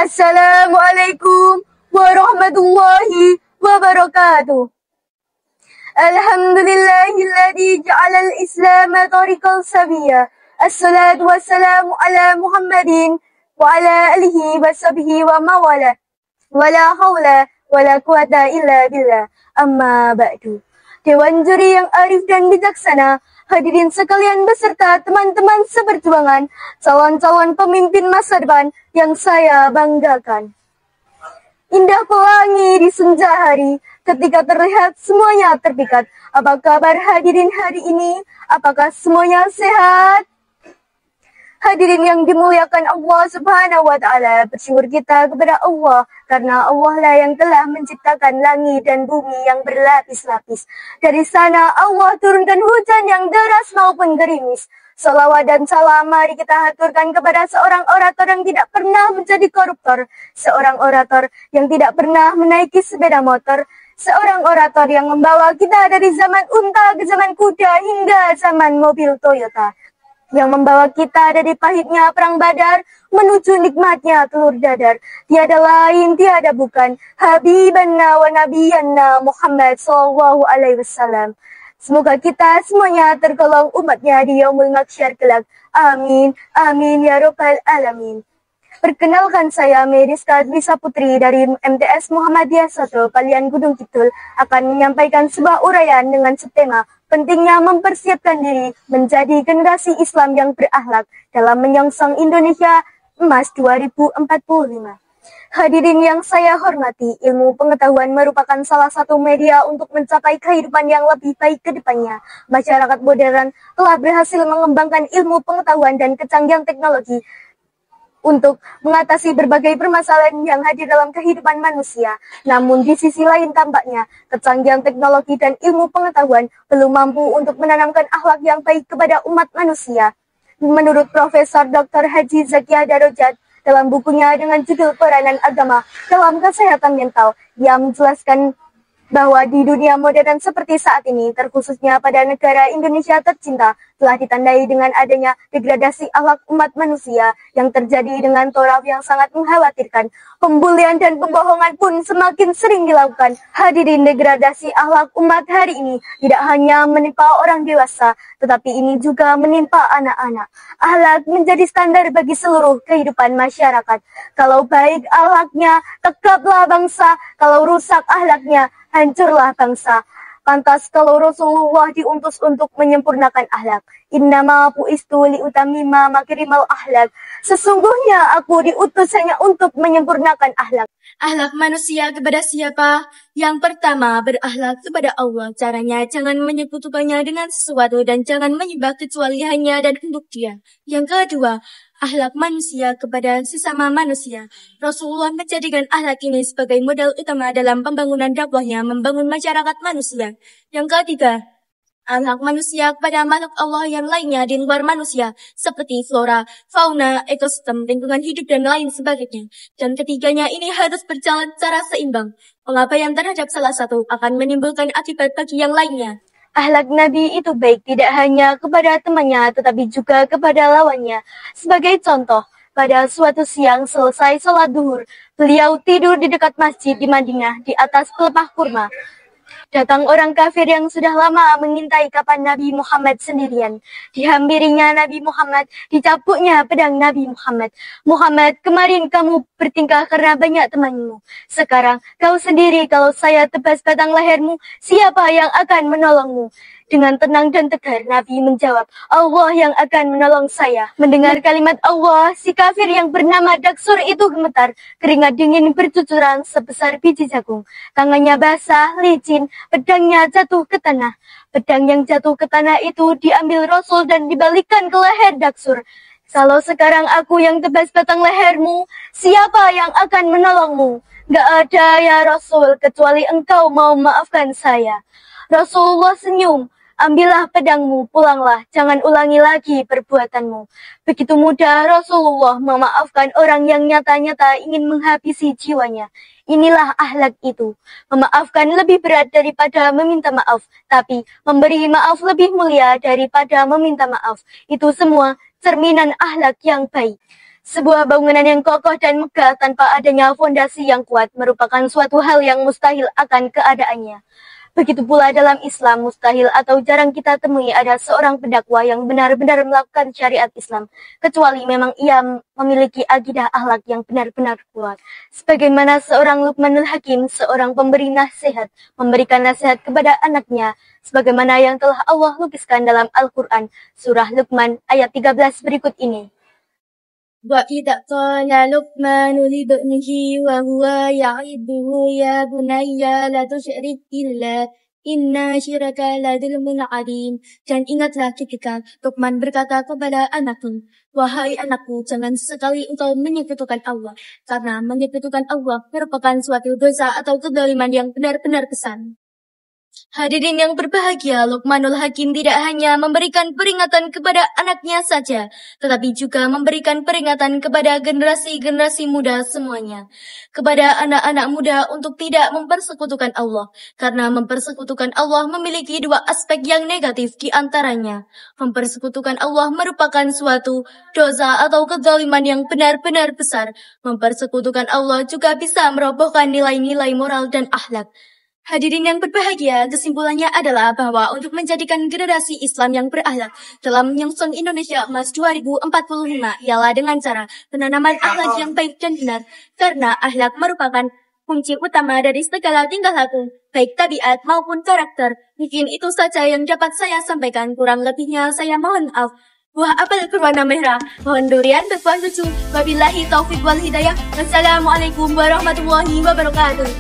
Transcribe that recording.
Assalamualaikum warahmatullahi wabarakatuh. Alhamdulillahilladzi ja'alal Islam tariqal sabiyya. Assalatu wassalamu ala Muhammadin wa ala alihi wa sahbihi wa mawala. Wala haula wala quwata illa billah. Amma ba'du. Dewan juri yang arif dan bijaksana, hadirin sekalian beserta teman-teman seperjuangan, calon-calon pemimpin masa depan yang saya banggakan. Indah pelangi di senja hari, ketika terlihat semuanya terpikat. Apa kabar hadirin hari ini? Apakah semuanya sehat? Hadirin yang dimuliakan Allah Subhanahu wa Ta'ala, bersyukur kita kepada Allah karena Allah lah yang telah menciptakan langit dan bumi yang berlapis-lapis. Dari sana Allah turunkan hujan yang deras maupun gerimis. Salawat dan salam mari kita haturkan kepada seorang orator yang tidak pernah menjadi koruptor, seorang orator yang tidak pernah menaiki sepeda motor, seorang orator yang membawa kita dari zaman unta ke zaman kuda hingga zaman mobil Toyota, yang membawa kita dari pahitnya perang Badar menuju nikmatnya telur dadar. Tiada lain, tiada bukan, Habibanna wa Nabiyanna Muhammad sallallahu alaihi wasallam. Semoga kita semuanya tergolong umatnya di yaumul mahsyar kelak. Amin, amin ya rabbal alamin. Perkenalkan, saya Meriska Dwi Putri dari MTS Muhammadiyah 1 Palian Gunung Kidul akan menyampaikan sebuah uraian dengan subtema pentingnya mempersiapkan diri menjadi generasi Islam yang berakhlak dalam menyongsong Indonesia Emas 2045. Hadirin yang saya hormati, ilmu pengetahuan merupakan salah satu media untuk mencapai kehidupan yang lebih baik ke depannya. Masyarakat modern telah berhasil mengembangkan ilmu pengetahuan dan kecanggihan teknologi untuk mengatasi berbagai permasalahan yang hadir dalam kehidupan manusia. Namun di sisi lain tampaknya kecanggihan teknologi dan ilmu pengetahuan belum mampu untuk menanamkan akhlak yang baik kepada umat manusia. Menurut Profesor Dr. Haji Zakia Darajat dalam bukunya dengan judul Peranan Agama dalam Kesehatan Mental, ia menjelaskan bahwa di dunia modern seperti saat ini, terkhususnya pada negara Indonesia tercinta, telah ditandai dengan adanya degradasi akhlak umat manusia yang terjadi dengan taraf yang sangat mengkhawatirkan. Pembulian dan pembohongan pun semakin sering dilakukan. Hadirin, degradasi akhlak umat hari ini tidak hanya menimpa orang dewasa, tetapi ini juga menimpa anak-anak. Akhlak menjadi standar bagi seluruh kehidupan masyarakat. Kalau baik akhlaknya, tegaplah bangsa. Kalau rusak akhlaknya, hancurlah bangsa. Pantas kalau Rasulullah diutus untuk menyempurnakan akhlak. Innama bu'istu liutamima makrimal akhlak. Sesungguhnya aku diutus hanya untuk menyempurnakan akhlak. Akhlak manusia kepada siapa? Yang pertama, berakhlak kepada Allah. Caranya jangan menyekutukannya dengan sesuatu dan jangan menyembah kecuali hanya dan untuk Dia. Yang kedua, akhlak manusia kepada sesama manusia. Rasulullah menjadikan akhlak ini sebagai modal utama dalam pembangunan dakwahnya membangun masyarakat manusia. Yang ketiga, akhlak manusia kepada makhluk Allah yang lainnya di luar manusia, seperti flora, fauna, ekosistem, lingkungan hidup, dan lain sebagainya. Dan ketiganya ini harus berjalan secara seimbang. Pengabaian terhadap salah satu akan menimbulkan akibat bagi yang lainnya. Akhlak Nabi itu baik tidak hanya kepada temannya, tetapi juga kepada lawannya. Sebagai contoh, pada suatu siang selesai sholat duhur, beliau tidur di dekat masjid di Madinah di atas pelepah kurma. Datang orang kafir yang sudah lama mengintai kapan Nabi Muhammad sendirian. Dihampirinya Nabi Muhammad, dicapuknya pedang Nabi Muhammad. Muhammad, kemarin kamu bertingkah karena banyak temanmu. Sekarang kau sendiri, kalau saya tebas batang lehermu, siapa yang akan menolongmu? Dengan tenang dan tegar, Nabi menjawab, Allah yang akan menolong saya. Mendengar kalimat Allah, si kafir yang bernama Daksur itu gemetar. Keringat dingin bercucuran sebesar biji jagung. Tangannya basah, licin, pedangnya jatuh ke tanah. Pedang yang jatuh ke tanah itu diambil Rasul dan dibalikkan ke leher Daksur. Kalau sekarang aku yang tebas batang lehermu, siapa yang akan menolongmu? Gak ada ya Rasul, kecuali engkau mau maafkan saya. Rasulullah senyum. Ambillah pedangmu, pulanglah, jangan ulangi lagi perbuatanmu. Begitu mudah Rasulullah memaafkan orang yang nyata-nyata ingin menghabisi jiwanya. Inilah akhlak itu. Memaafkan lebih berat daripada meminta maaf, tapi memberi maaf lebih mulia daripada meminta maaf. Itu semua cerminan akhlak yang baik. Sebuah bangunan yang kokoh dan megah tanpa adanya fondasi yang kuat merupakan suatu hal yang mustahil akan keadaannya. Begitu pula dalam Islam, mustahil atau jarang kita temui ada seorang pendakwa yang benar-benar melakukan syariat Islam, kecuali memang ia memiliki akidah akhlak yang benar-benar kuat. Sebagaimana seorang Luqmanul Hakim, seorang pemberi nasihat, memberikan nasihat kepada anaknya, sebagaimana yang telah Allah lukiskan dalam Al-Quran, surah Luqman ayat 13 berikut ini. وَإِذْ قَالَ لُقْمَانُ لِابْنِهِ وَهُوَ يَعِظُهُ يَا بُنَيَّ لَا تُشْرِكْ بِاللَّهِ إِنَّ الشِّرْكَ لَظُلْمٌ عَظِيمٌ. Dan ingatlah ketika Luqman berkata kepada anakku, wahai anakku, jangan sekali engkau menyekutukan Allah, karena menyekutukan Allah merupakan suatu dosa atau kezaliman yang benar-benar besar. Hadirin yang berbahagia, Luqmanul Hakim tidak hanya memberikan peringatan kepada anaknya saja, tetapi juga memberikan peringatan kepada generasi-generasi muda semuanya. Kepada anak-anak muda untuk tidak mempersekutukan Allah, karena mempersekutukan Allah memiliki dua aspek yang negatif di antaranya. Mempersekutukan Allah merupakan suatu dosa atau kezaliman yang benar-benar besar. Mempersekutukan Allah juga bisa merobohkan nilai-nilai moral dan akhlak. Hadirin yang berbahagia, kesimpulannya adalah bahwa untuk menjadikan generasi Islam yang berakhlak dalam menyongsong Indonesia Emas 2045 ialah dengan cara penanaman akhlak yang baik dan benar, karena akhlak merupakan kunci utama dari segala tingkah laku, baik tabiat maupun karakter. Mungkin itu saja yang dapat saya sampaikan, kurang lebihnya saya mohon maaf. Buah apel berwarna merah, pohon durian berbuah lucu. Wabillahi taufiq wal hidayah. Wassalamualaikum warahmatullahi wabarakatuh.